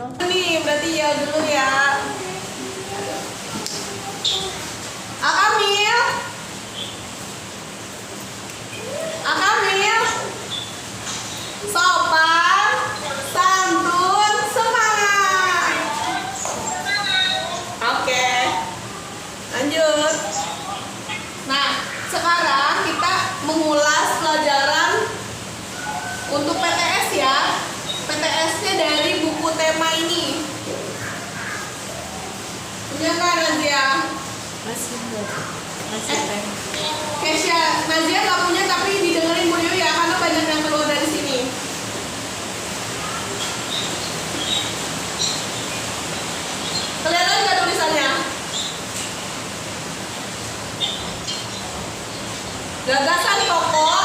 Nih berarti ya dulu ya. Akamil. Akamil. Sopan, santun, semangat. Oke. Lanjut. Nah, sekarang kita mengulas pelajaran untuk PTS ya. PTS-nya dari buku tema ini. Punya nggak Nazia? Masih pengen. Kesya, Nazia nggak punya tapi didengerin Bu Yu ya karena banyak yang keluar dari sini. Kelihatan nggak tulisannya? Gagasan pokok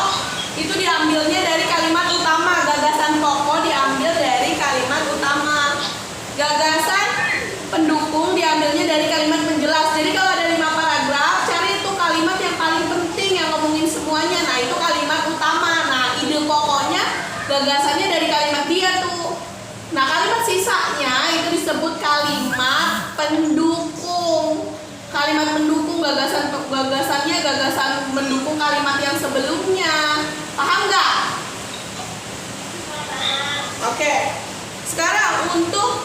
itu diambilnya dari kalimat utama. Gagasan pokok diambil dari kalimat utama. Gagasan pendukung diambilnya dari kalimat penjelas. Jadi kalau ada 5 paragraf, cari itu kalimat yang paling penting yang ngomongin semuanya. Nah, itu kalimat utama. Nah, ide pokoknya gagasannya dari kalimat dia tuh. Nah, kalimat sisanya itu disebut kalimat pendukung. Kalimat pendukung gagasannya gagasan mendukung kalimat yang sebelumnya. Paham nggak? Oke. Sekarang untuk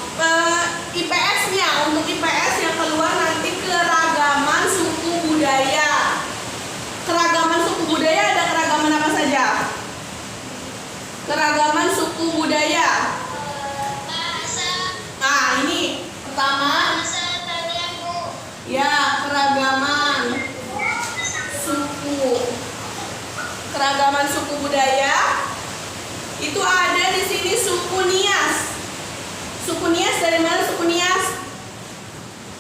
IPS-nya, untuk IPS yang keluar nanti keragaman suku budaya. Keragaman suku budaya ada keragaman apa saja? Keragaman suku budaya. Nah, ini pertama. Ya, keragaman suku. Keragaman suku budaya itu ada di sini suku Nias. Suku Nias dari mana suku Nias?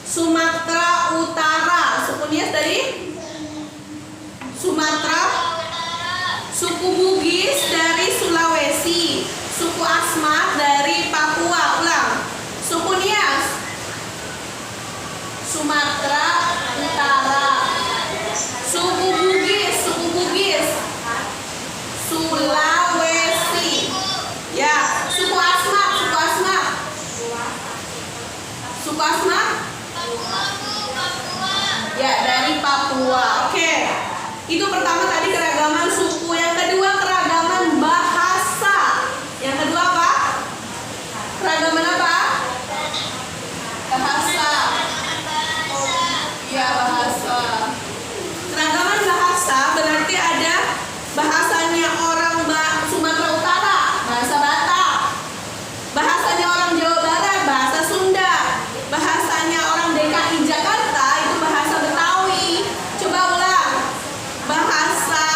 Sumatera Utara. Suku Nias dari Sumatera. Suku Bugis dari Sulawesi. Suku Asmat dari Papua. Ulang. Suku Nias Sumatera Utara. Suku Bugis Sulawesi. Ya, suku Asmat. Suku Asmat? Ya, dari Papua. Oke. Itu pertama tadi keragaman suku. Yang kedua keragaman bahasa. Yang kedua apa? Keragaman apa? Bahasa. Ya, bahasa. Keragaman bahasa berarti ada bahasanya orang Sumatera Utara, bahasa Batak. Bahasanya orang Jawa Barat, bahasa Sunda. Bahasanya orang DKI Jakarta itu bahasa Betawi. Coba ulang. Bahasa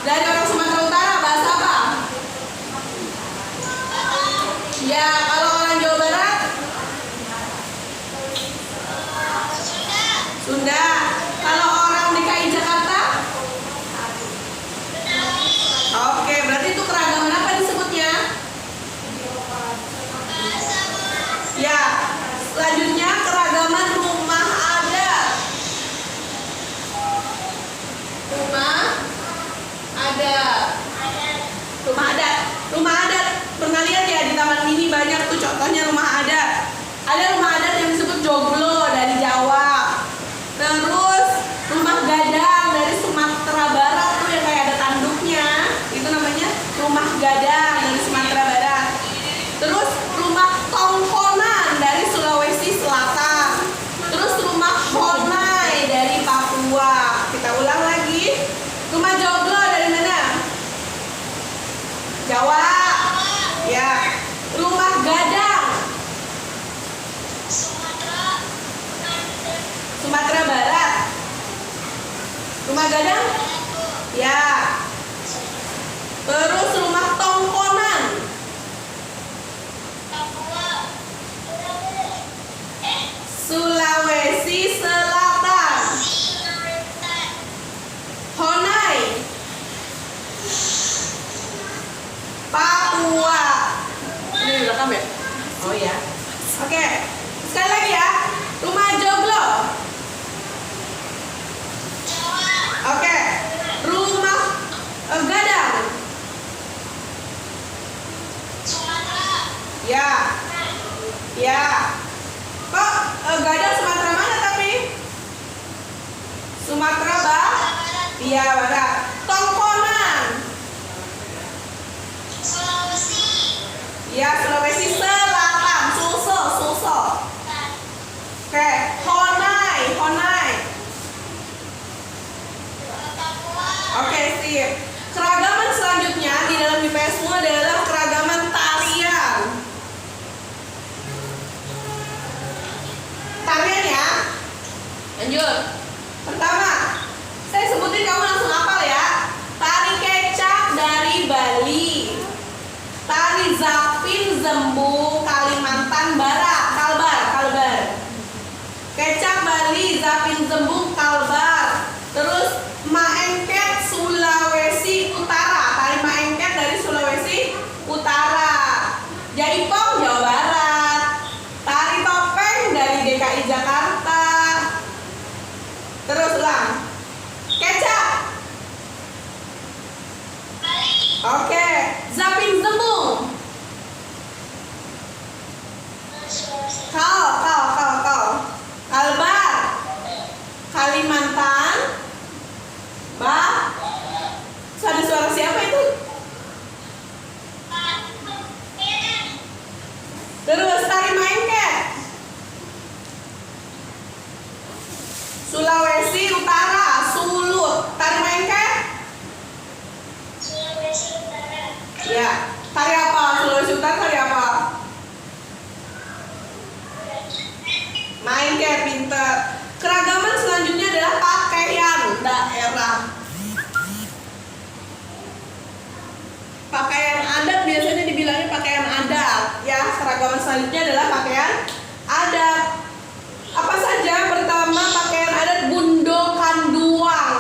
dari orang Sumatera Utara bahasa apa? Ya, kalau orang Jawa Barat Sunda. Kalau orang DKI Jakarta? Oke, berarti itu keragaman apa disebutnya? Ya, selanjutnya keragaman rumah adat. Rumah adat. Rumah adat. Pernah lihat ya di taman mini banyak tuh contohnya rumah adat. Ada rumah adat yang disebut joglo dari Jawa. Terus rumah gadang dari Sumatera Barat tuh yang kayak ada tanduknya. Itu namanya rumah gadang dari Sumatera Barat. Terus rumah tongkonan dari Sulawesi Selatan. Terus rumah honai dari Papua. Kita ulang lagi. Rumah joglo dari mana? Jawa. Ya. Rumah gadang Sumatera Barat. Rumah gadang? Ya. Terus rumah tongkonan Sulawesi Selatan. Honai Papua. Ini direkam ya? Oh ya. Oke. Sekali lagi ya. Rumah joglo. Oke. Rumah gadang. Ya. Ya. Kok Gadang Sumatera mana tapi? Sumatera Iya, Barat. Tongkonan. Sulawesi. Ya, Sulawesi Selatan. Sulsel. Oke, Honai. Papua. Oke, sip. Keragaman selanjutnya di dalam IPS-mu adalah keragaman tarian. Tarian ya. Lanjut. Pertama, saya sebutin kamu langsung hafal ya. Tari kecak dari Bali. Tari zapin Zembung Kalimantan Barat. Kalbar. Kecak Bali, zapin Zembung Kalbar. Terus maengket Sulawesi Utara. Tari maengket dari Sulawesi Utara. Jaipong Jawa Barat. Tari topeng dari DKI Jakarta. Terus ulang. Kecak. Oke, zapin Zembung. Kau. Kalbar. Kalimantan. Ada suara siapa itu? Terus tari maengket. Sulawesi Utara, Sulut. Tari maengket? Sulawesi Utara. Ya. Tari apa? Sulawesi Utara tari apa? Maengket, pinter. Keragaman selanjutnya adalah pakaian daerah. Pakaian adat biasanya dibilangnya pakaian adat. Ya, keragaman selanjutnya adalah pakaian adat. Apa saja? Pertama, pakaian adat bundokanduang.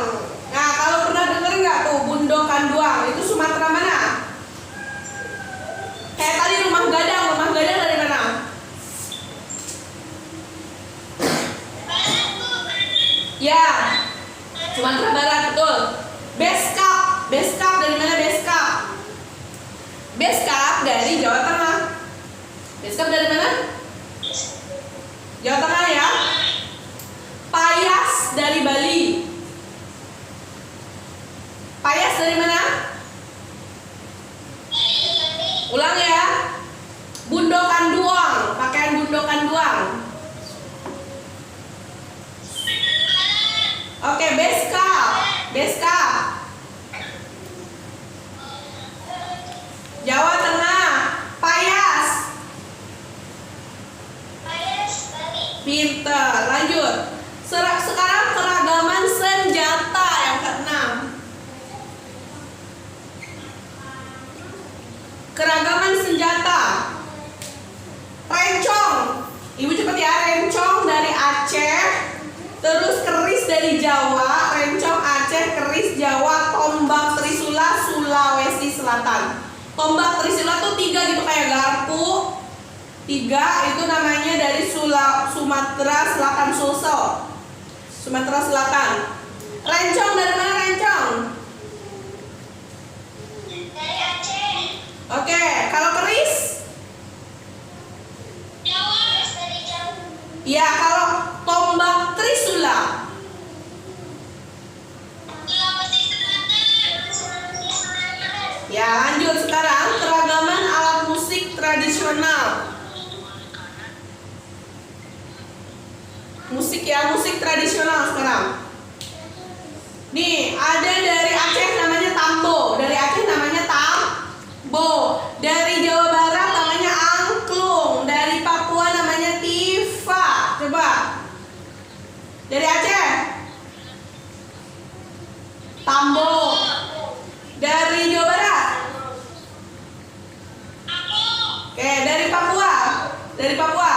Nah, kalau pernah dengar nggak tuh bundokanduang? Itu Sumatera mana? Kayak tadi rumah Gadang dari mana? Ya, Sumatera Barat, betul. Beskap dari mana beskap? Beskap dari Jawa Tengah. Beskap dari mana? Jawa Tengah ya. Payas dari Bali. Payas dari mana? Ulang ya. Bundokanduang, pakaian bundokanduang. Oke, beskap. Jawa Tengah, payas. Pinter, lanjut. Sekarang keragaman senjata yang keenam. Keragaman senjata. Rencong. Ibu cepet ya, rencong dari Aceh. Terus keris dari Jawa, rencong Aceh, keris Jawa, tombak trisula Sulawesi Selatan. Tombak trisula tuh 3 gitu kayak garpu. 3 itu namanya dari Sumatera Selatan, Sulsel. Sumatera Selatan. Rencong dari mana rencong? Dari Aceh. Oke, kalau keris? Jawa. Dari Jawa. Ya, kalau tombak trisula? Sulawesi Selatan. Ya, lanjut sekarang keragaman alat musik tradisional. Musik ya, musik tradisional sekarang. Nih, ada dari Aceh namanya tambo. Dari Jawa Barat namanya angklung. Dari Papua namanya tifa. Coba. Dari Aceh? Tambo. Dari Jawa Barat? Oke, dari Papua?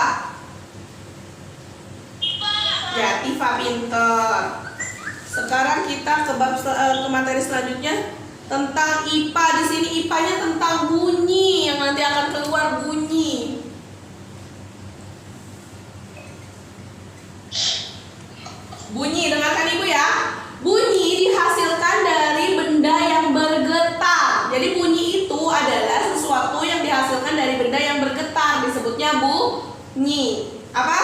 Ya, tifa, pinter. Sekarang kita ke materi selanjutnya tentang IPA. Di sini IPA-nya tentang bunyi yang nanti akan keluar bunyi. Bunyi, dengarkan Ibu ya. Bunyi dihasilkan dari benda yang bergetar. Jadi bunyi itu adalah sesuatu yang dihasilkan dari benda yang bergetar. Nyi. Apa?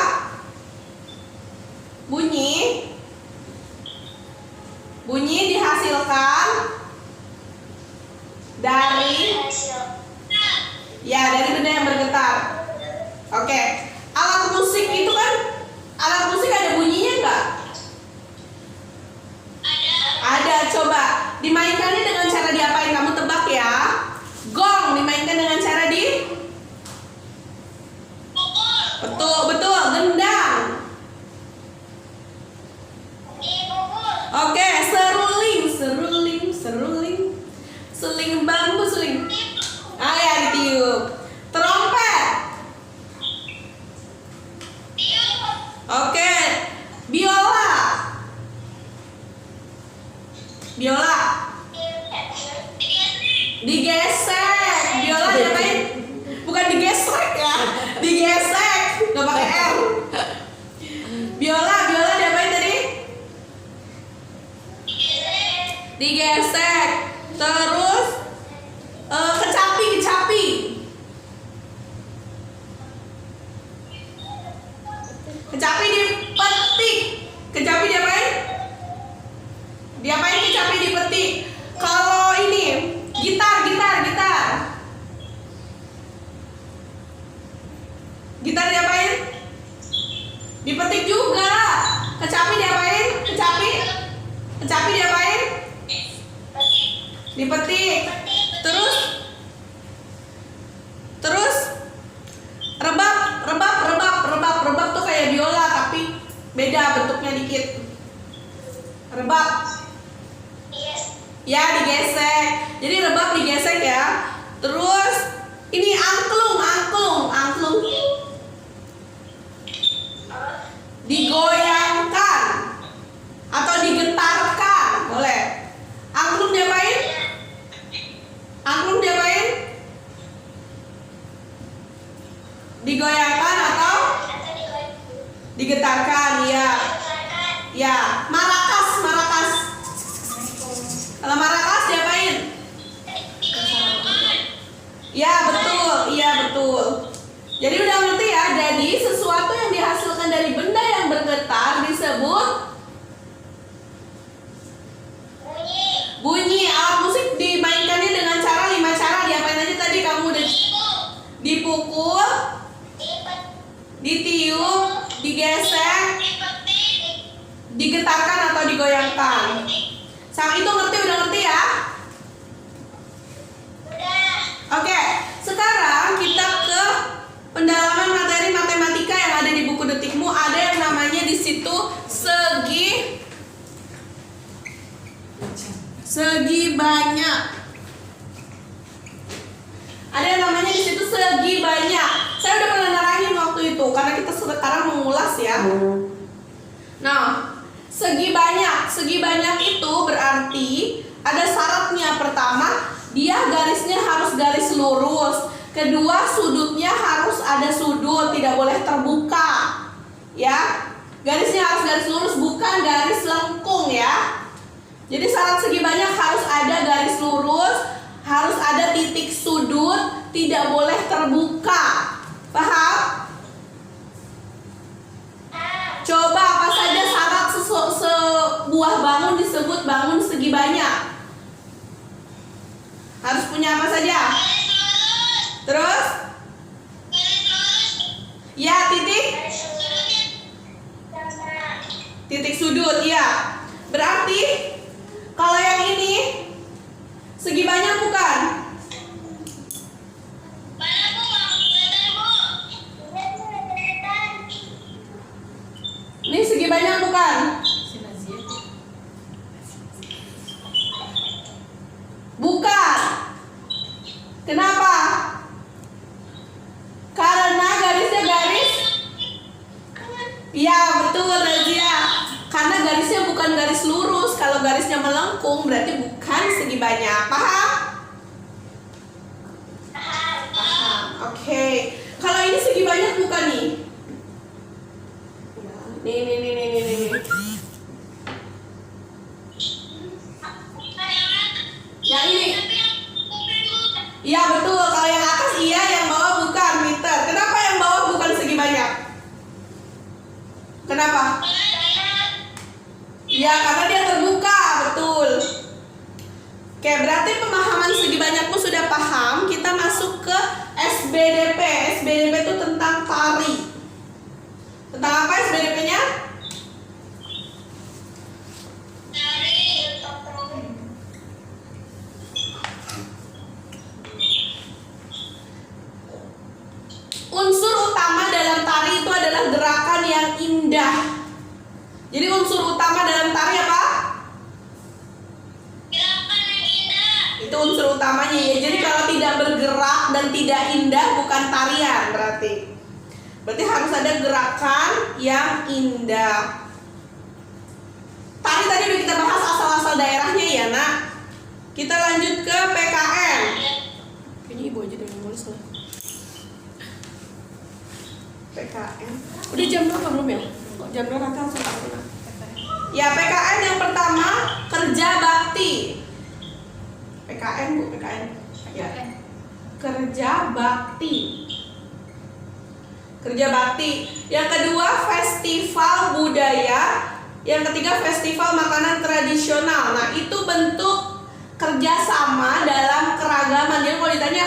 Bunyi. Bunyi dihasilkan dari dari benda yang bergetar. Oke. Alat musik itu kan, alat musik ada bunyinya enggak? Ada. Coba dimainkannya dengan cara diapain? Kamu tebak ya. Gong dimainkan dengan cara di betul, gendang. Oke, seruling. Seling bambu, seling. Ya, ditiup. Trompet. Oke, biola. Digesek. Biola diapain? Bukan digesek ya. Digesek. Gak pakai R. Biola diapain tadi? Digesek. Terus kecapi. Kecapi dipetik. Kecapi diapain? Diapain kecapi dipetik? Kalau ini gitar. Gitar diapain? Dipetik juga. Kecapi diapain? Kecapi diapain? Dipetik. Terus rebab tuh kayak biola tapi beda bentuknya dikit. Rebab. Ya, digesek. Jadi rebab digesek ya. Terus ini angklung. Digoyangkan atau digetarkan, boleh. Angklung diapain? Digoyangkan atau digetarkan, ya. Ya, marakas. Kalau marakas diapain? Ya, betul. Jadi udah ngerti ya. Jadi sesuatu yang dihasilkan dari benda yang bergetar disebut bunyi. Alat musik dimainkannya dengan cara 5 cara. Diapain aja tadi kamu udah? Dipukul, ditiup, digesek, digetarkan atau digoyangkan. Sang itu udah ngerti ya? Oke, sekarang kita ke pendalaman materi matematika yang ada di buku detikmu. Ada yang namanya di situ segi banyak. Ada yang namanya di situ segi banyak. Saya udah pernah nerangin waktu itu karena kita sekarang mengulas ya. Nah, segi banyak itu berarti ada syaratnya. Pertama, dia garisnya harus garis lurus. Kedua, sudutnya harus ada sudut, tidak boleh terbuka. Ya. Garisnya harus garis lurus, bukan garis lengkung ya. Jadi syarat segi banyak harus ada garis lurus, harus ada titik sudut, tidak boleh terbuka. Paham? Coba apa saja syarat sebuah bangun disebut bangun segi banyak? Harus punya apa saja? Terus? Ya, titik sudut ya. Berarti kalau yang ini segi banyak bukan? Ini segi banyak bukan? Bukan. Kenapa? Karena garisnya garis. Iya, betul Razia. Karena garisnya bukan garis lurus. Kalau garisnya melengkung berarti bukan segi banyak. Paham? Paham. Oke. Kalau ini segi banyak bukan nih? Nih. Yang ini. Iya betul. Kalau yang atas iya, yang bawah bukan. Meter. Kenapa yang bawah bukan segi banyak? gerakan yang indah. Jadi unsur utama dalam tari apa? Gerakan yang indah. Itu unsur utamanya ya. Jadi kalau tidak bergerak dan tidak indah bukan tarian berarti. Berarti harus ada gerakan yang indah. Tadi udah kita bahas asal-asal daerahnya ya nak. Kita lanjut ke PKN. Kayaknya ibu aja udah mulai lah. PKN. Udah jam berapa belum ya? Jam berapa nanti langsung tak kenal. Ya PKN yang pertama kerja bakti. PKN bu, PKN. Ya. Kerja bakti. Kerja bakti. Yang kedua festival budaya. Yang ketiga festival makanan tradisional. Nah itu bentuk kerjasama dalam keragaman. Jadi kalau ditanya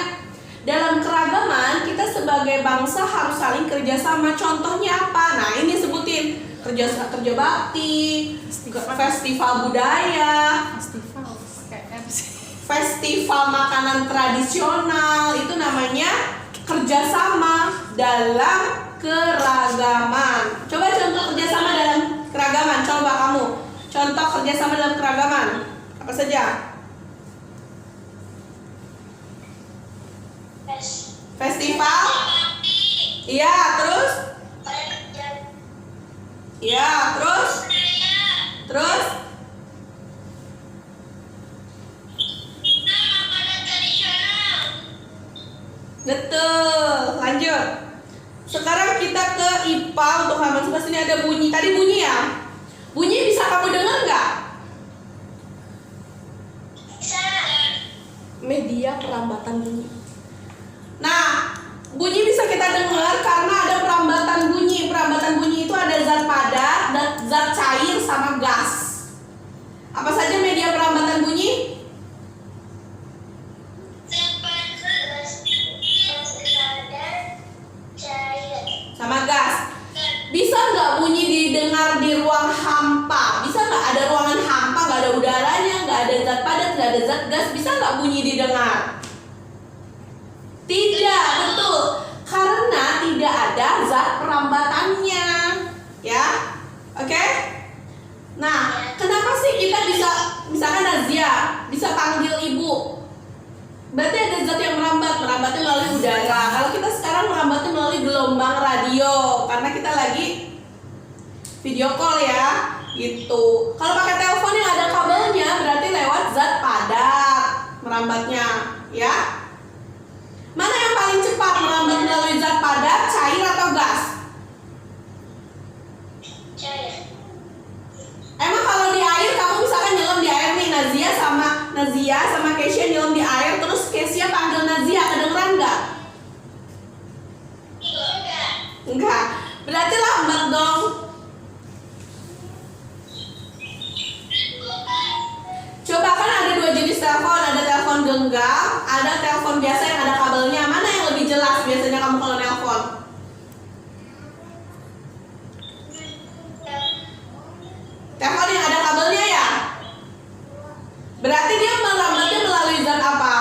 dalam keragaman kita sebagai bangsa harus saling kerjasama. Contohnya apa? Nah ini sebutin kerja bakti, festival budaya, festival makanan tradisional. Itu namanya kerjasama dalam keragaman. Coba contoh kerjasama dalam keragaman. Coba kamu contoh kerjasama dalam keragaman apa saja? Festival. Iya, terus? Iya, terus? Terus? Betul. Lanjut. Sekarang kita ke IPA untuk halaman 11. Ini ada bunyi. Tadi bunyi ya? Bunyi bisa kamu dengar nggak? Media perambatan bunyi. Nah, bunyi bisa kita dengar karena ada perambatan bunyi. Perambatan bunyi itu ada zat padat, dan zat cair, sama gas. Apa saja media perambatan bunyi? Sama gas. Bisa nggak bunyi didengar di ruang hampa? Bisa nggak ada ruangan hampa, nggak ada udaranya, nggak ada zat padat, nggak ada zat gas? Bisa nggak bunyi didengar? Tidak, betul. Karena tidak ada zat perambatannya. Ya, oke? Nah, kenapa sih kita bisa, misalkan Nazia bisa panggil ibu? Berarti ada zat yang merambat. Merambatnya melalui udara. Kalau kita sekarang merambatnya melalui gelombang radio, karena kita lagi video call ya, gitu. Kalau pakai telepon yang ada kabelnya, berarti lewat zat padat merambatnya, ya. Mana yang paling cepat merambat melalui zat padat, cair atau gas? Cair. Emang kalau di air kamu misalkan nyelam di air nih, Nazia sama Keisha nyelam di air, terus Keisha panggil Nazia, kedengeran nggak? Enggak. Berarti lambat dong. Coba kan ada dua jenis telepon, ada telepon genggam, ada telepon biasa yang ada kabelnya. Mana yang lebih jelas biasanya kamu kalau nelpon? Telepon yang ada kabelnya ya? Berarti dia merambatnya melalui zat apa?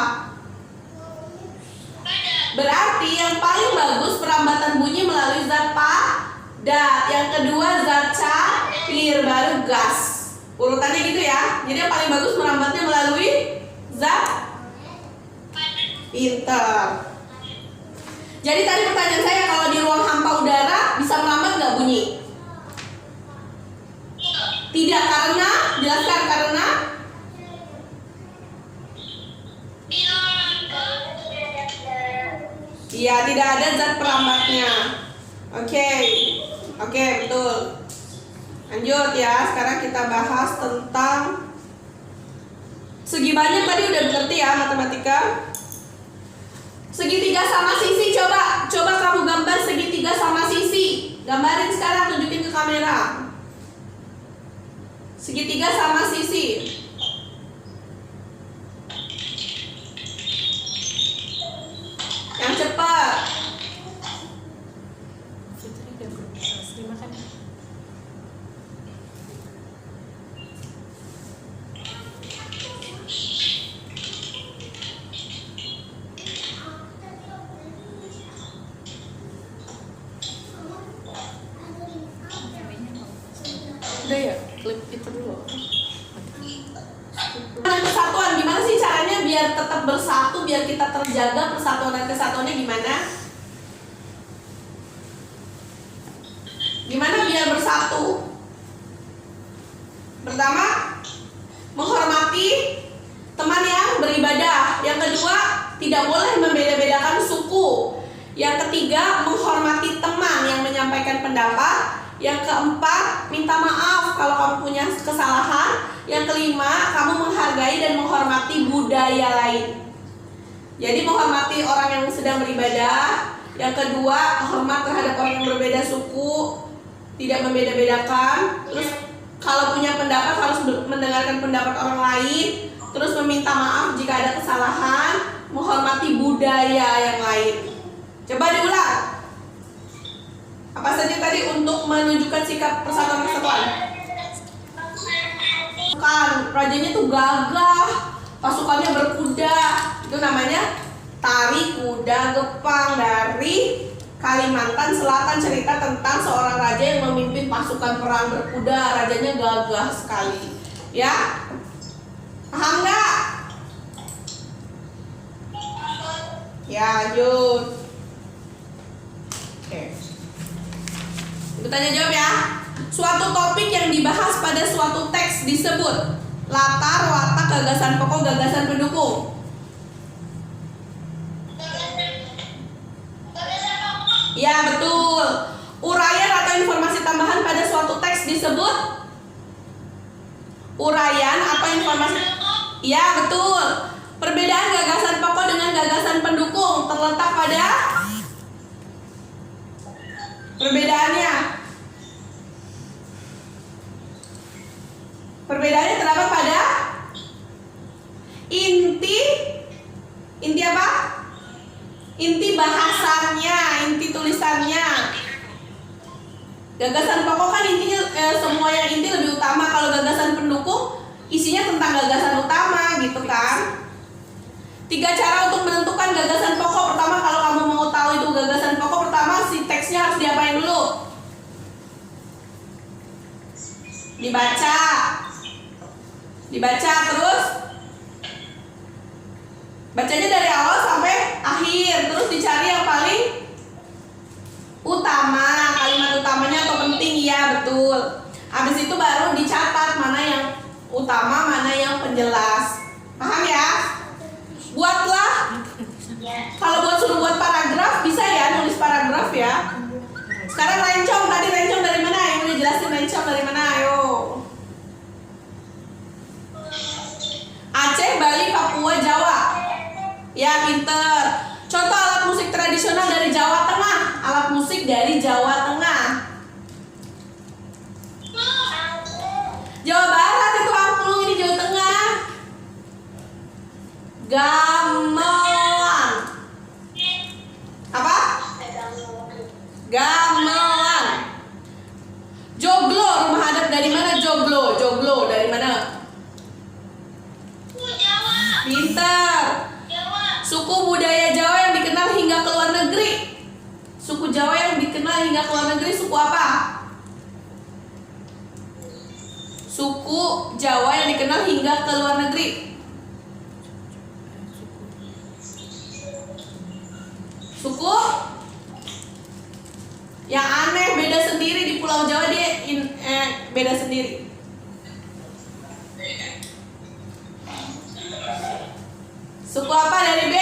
Berarti yang paling bagus perambatan bunyi melalui zat padat. Yang kedua zat cair, baru gas. Urutannya gitu ya. Jadi yang paling bagus merambatnya melalui zat. Pinter. Jadi tadi pertanyaan saya, kalau di ruang hampa udara bisa merambat nggak bunyi? Tidak, karena jelaskan karena iya, tidak ada zat perambatnya. Oke, betul. Lanjut ya, sekarang kita bahas tentang segi banyak. Tadi udah ngerti ya matematika. Segitiga sama sisi, coba kamu gambar segitiga sama sisi. Gambarin sekarang, tunjukin ke kamera. Segitiga sama sisi. Yang cepat. Fitri udah berusaha makan. Udah ya, klik itu dulu. Kesatuan, gimana sih caranya biar tetap bersatu, biar kita terjaga persatuan dan kesatuannya gimana? Gimana biar bersatu? Pertama, menghormati teman yang beribadah. Yang kedua, tidak boleh membeda-bedakan suku. Yang ketiga, menghormati teman yang menyampaikan pendapat. Yang keempat, minta maaf kalau kamu punya kesalahan. Yang kelima, kamu menghargai dan menghormati budaya lain. Jadi menghormati orang yang sedang beribadah. Yang kedua, hormat terhadap orang yang berbeda suku, tidak membeda-bedakan. Terus kalau punya pendapat harus mendengarkan pendapat orang lain. Terus meminta maaf jika ada kesalahan, menghormati budaya yang lain. Coba diulang. Apa saja tadi untuk menunjukkan sikap persatuan kesatuan? Kan rajanya tuh gagah, pasukannya berkuda. Itu namanya tari kuda gepang dari Kalimantan Selatan. Cerita tentang seorang raja yang memimpin pasukan perang berkuda. Rajanya gagah sekali. Ya, paham nggak? Ya, lanjut. Oke. Ibu tanya jawab ya. Suatu topik yang dibahas pada suatu teks disebut latar, watak, gagasan pokok, gagasan pendukung. Ya, betul. Uraian atau informasi tambahan pada suatu teks disebut uraian atau informasi. Ya, betul. Perbedaan gagasan pokok dengan gagasan pendukung terletak pada perbedaannya. Perbedaannya terdapat pada inti apa? Inti bahasannya, inti tulisannya. Gagasan pokok kan intinya semua yang inti lebih utama. Kalau gagasan pendukung isinya tentang gagasan utama gitu kan. 3 cara untuk menentukan gagasan pokok. Pertama, kalau kamu mau tahu itu gagasan pokok, pertama si teksnya harus diapain dulu? Dibaca terus bacanya dari awal sampai akhir. Terus dicari yang paling utama, kalimat utamanya atau penting. Ya, betul. Habis itu baru dicatat mana yang utama, mana yang penjelas. Paham ya? Buatlah. Kalau suruh buat paragraf bisa ya, nulis paragraf ya. Sekarang lencong, tadi lencong dari mana? Yang udah jelasin lencong dari mana? Ayo. Aceh, Bali, Papua, Jawa. Ya, pinter. Contoh alat musik tradisional dari Jawa Tengah. Alat musik dari Jawa Tengah. Jawa Barat itu angklung, ini Jawa Tengah. Gamelan. Apa? Gamelan. Joglo, rumah adat dari mana? Joglo dari mana? Pintar. Suku budaya Jawa yang dikenal hingga ke luar negeri. Suku Jawa yang dikenal hingga ke luar negeri, suku apa? Suku Jawa yang dikenal hingga ke luar negeri. Suku yang aneh, beda sendiri. Di Pulau Jawa dia beda sendiri. Suku apa dari B?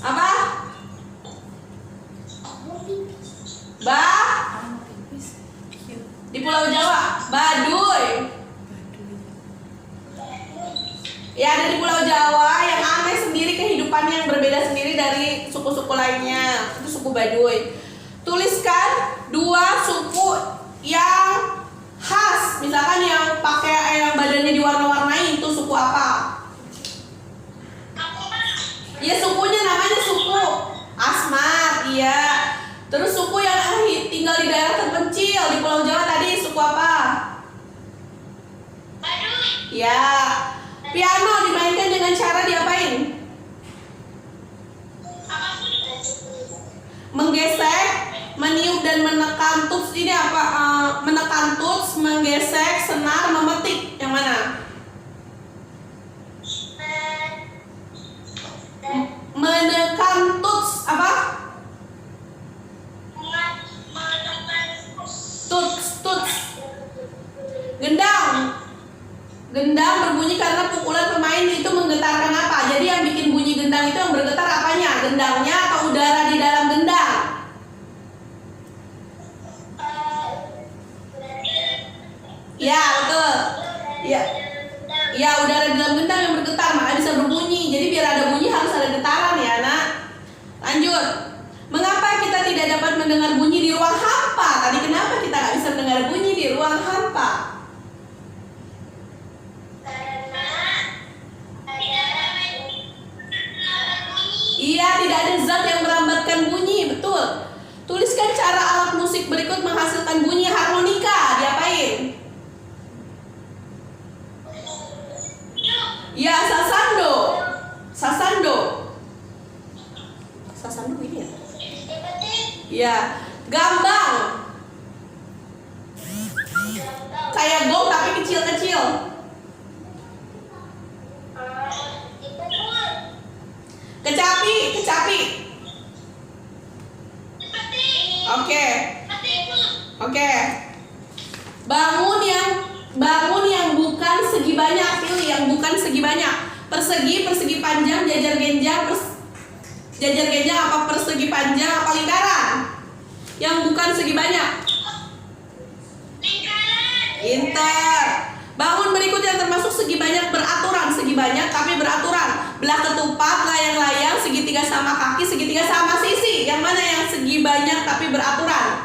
Apa? Di Pulau Jawa, Baduy. Ya, ada di Pulau Jawa yang aneh sendiri, kehidupannya yang berbeda sendiri dari suku-suku lainnya. Itu suku Baduy. Tuliskan 2 suku yang khas, misalkan yang pakai yang badannya diwarna-warnai, itu suku apa? Ya, sukunya namanya suku Asmat, iya. Terus suku yang tinggal di daerah terpencil di Pulau Jawa tadi, suku apa? Ya. Piano dimainkan dengan cara diapain? Menggeser menekan tuts ini apa? Menekan tuts, menggesek, senar, memetik. Yang mana? Menekan tuts apa? Tuts. Gendang. Gendang berbunyi karena pukulan pemain itu menggetarkan apa? Jadi yang bikin bunyi gendang itu yang bergetar apanya? Gendangnya atau udara di dalam gendang? Ya, betul. Ya, udara di dalam gendang yang bergetar, maka bisa berbunyi. Jadi biar ada bunyi harus ada getaran ya, Nak. Lanjut. Mengapa kita tidak dapat mendengar bunyi di ruang hampa? Tadi kenapa kita nggak bisa mendengar bunyi di ruang hampa? Iya, tidak ada zat yang merambatkan bunyi, betul. Tuliskan cara alat musik berikut menghasilkan bunyi harmonika. Diapain? Ya, sasando. Sasando ini ya? Ya, gambang. Kayak gong tapi kecil-kecil. Kecapi. Oke. Bangun yang bukan segi banyak. Pilih yang bukan segi banyak. Persegi panjang, jajar genjang apa persegi panjang apa lingkaran? Yang bukan segi banyak. Pintar. Bangun berikut yang termasuk segi banyak beraturan. Segi banyak tapi beraturan. Belah ketupat, layang-layang, segitiga sama kaki, segitiga sama sisi. Yang mana yang segi banyak tapi beraturan?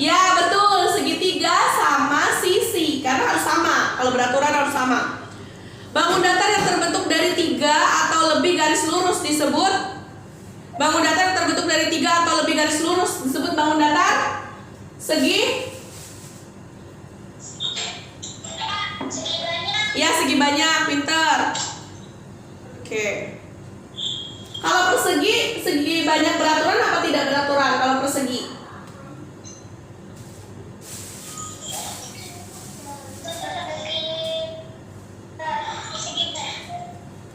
Ya, betul. Segitiga sama sisi. Karena harus sama. Kalau beraturan harus sama. Bangun datar yang terbentuk dari 3 atau lebih garis lurus disebut bangun datar yang terbentuk dari 3 atau lebih garis lurus disebut bangun datar segi. Ya, segi banyak, pinter. Oke. Kalau persegi, segi banyak beraturan apa tidak beraturan kalau persegi?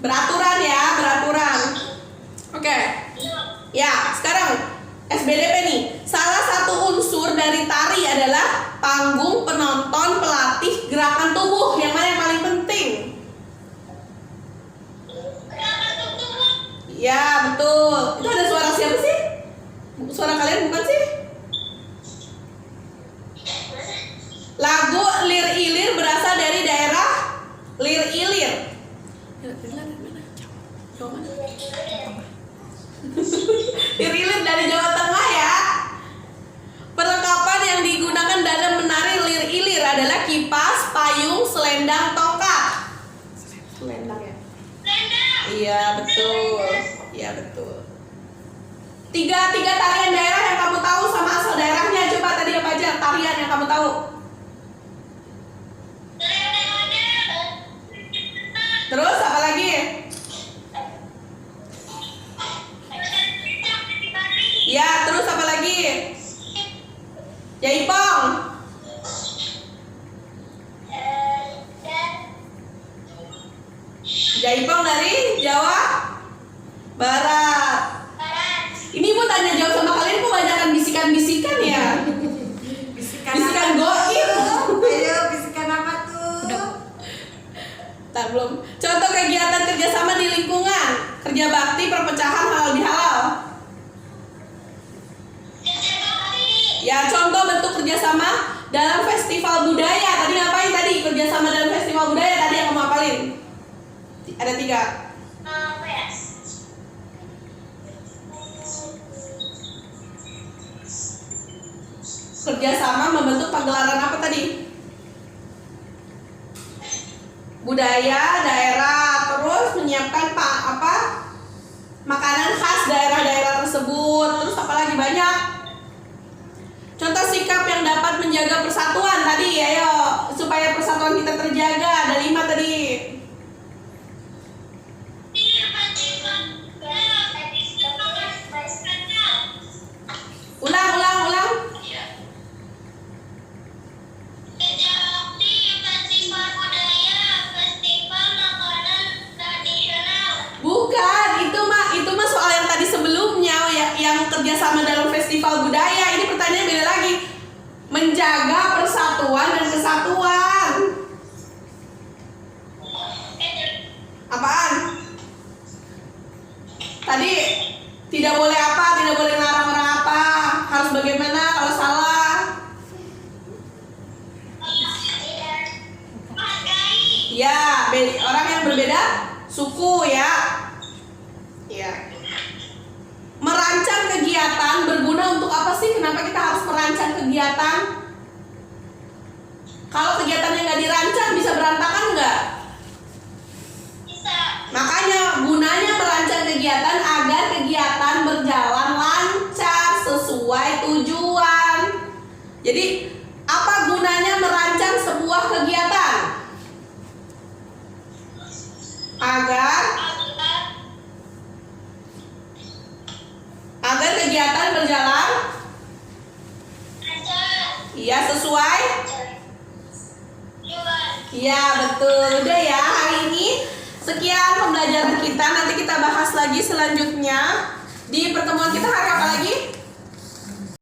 Beraturan ya, beraturan. Oke. Ya, sekarang SBDP nih. Salah satu unsur dari tari adalah panggung, penonton, pelatih, gerakan tubuh. Yang mana yang paling penting? Ya, betul. Itu ada suara siapa sih? Suara kalian bukan sih? Lagu Lir Ilir berasal dari daerah Lir Ilir. Jawa mana? Lir Ilir dari Jawa Tengah ya. Perlengkapan yang digunakan dalam menari Lir Ilir adalah kipas, payung, selendang, tongkat. Selendang ya? Iya, betul. Iya, betul. Tiga tarian daerah yang kamu tahu sama asal daerahnya. Coba tadi apa aja tarian yang kamu tahu? Terus apa lagi? Ya, terus apa lagi? Jaipong. Jaipong dari Jawa Barat. Ini Ibu tanya jawab sama kalian kok banyakan bisikan-bisikan ya? Bisikan goib. Ayo, bisikan apa tuh? Tak belum. Contoh kegiatan kerjasama di lingkungan, kerja bakti, perpecahan, halal bihalal. Ya, contoh bentuk kerjasama dalam festival budaya. Tadi ngapain tadi? Kerjasama dalam festival budaya tadi yang kamu hafalin. Ada 3. Kerjasama membentuk pagelaran apa tadi? Budaya daerah, terus menyiapkan makanan khas daerah-daerah tersebut. Terus apa lagi banyak? Contoh sikap yang dapat menjaga persatuan tadi, ayo supaya persatuan kita terjaga. Ada 5 tadi. menjaga persatuan dan kesatuan. Apaan? Tadi tidak boleh apa? Tidak boleh melarang orang apa? Harus bagaimana kalau salah? Ya, orang yang berbeda suku ya. Ya. Merancang kegiatan berguna untuk apa sih? Kenapa kita harus merancang kegiatan? Kalau kegiatannya nggak dirancang bisa berantakan nggak? Bisa. Makanya gunanya merancang kegiatan agar kegiatan berjalan lancar sesuai tujuan. Jadi apa gunanya merancang sebuah kegiatan? Agar kegiatan berjalan iya sesuai. Iya betul. Udah ya hari ini sekian pembelajaran kita. Nanti kita bahas lagi selanjutnya di pertemuan kita hari